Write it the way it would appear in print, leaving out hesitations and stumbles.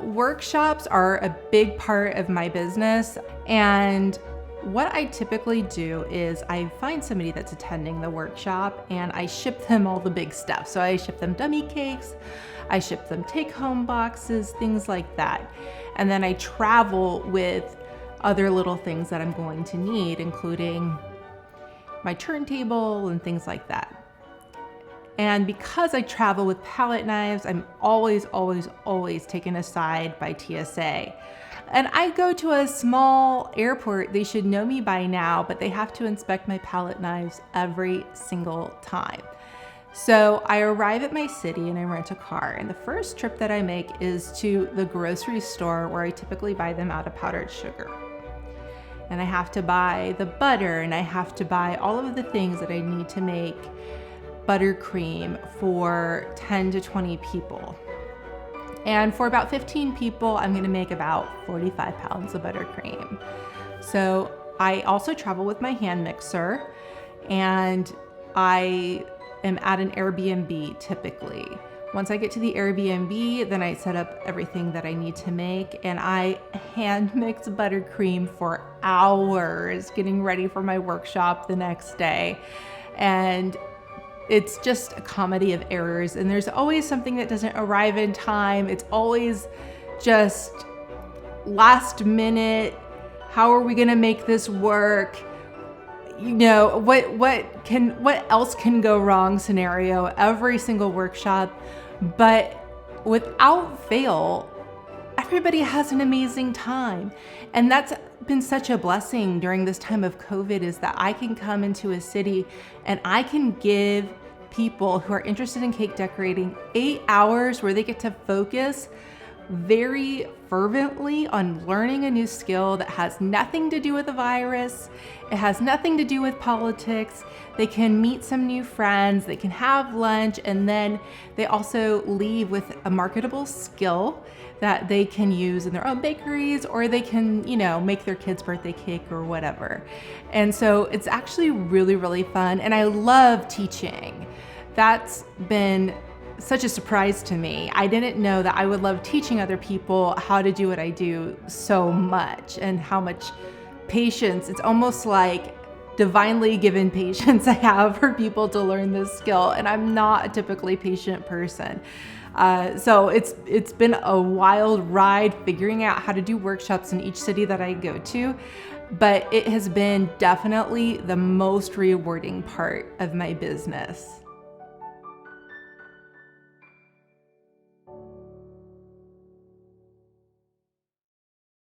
Workshops are a big part of my business, and what I typically do is I find somebody that's attending the workshop and I ship them all the big stuff. So I ship them dummy cakes, I ship them take-home boxes, things like that. And then I travel with other little things that I'm going to need, including my turntable and things like that. And because I travel with palette knives, I'm always taken aside by TSA. And I go to a small airport, they should know me by now, but they have to inspect my palette knives every single time. So I arrive at my city and I rent a car. And the first trip that I make is to the grocery store where I typically buy them out of powdered sugar. And I have to buy the butter and I have to buy all of the things that I need to make buttercream for 10 to 20 people. And for about 15 people, I'm gonna make about 45 pounds of buttercream. So I also travel with my hand mixer, and I am at an Airbnb typically. Once I get to the Airbnb, then I set up everything that I need to make, and I hand mix buttercream for hours getting ready for my workshop the next day. And it's just a comedy of errors, and there's always something that doesn't arrive in time. It's always just last minute. How are we gonna make this work? You know, what else can go wrong scenario every single workshop. But without fail, everybody has an amazing time. And that's been such a blessing during this time of COVID, is that I can come into a city and I can give people who are interested in cake decorating 8 hours where they get to focus very fervently on learning a new skill that has nothing to do with the virus. It has nothing to do with politics. They can meet some new friends, they can have lunch, and then they also leave with a marketable skill that they can use in their own bakeries, or they can, you know, make their kid's birthday cake or whatever. And so it's actually really fun, and I love teaching. That's been such a surprise to me. I didn't know that I would love teaching other people how to do what I do so much, and how much patience. It's almost like divinely given patience I have for people to learn this skill, and I'm not a typically patient person. So it's been a wild ride figuring out how to do workshops in each city that I go to, but it has been definitely the most rewarding part of my business.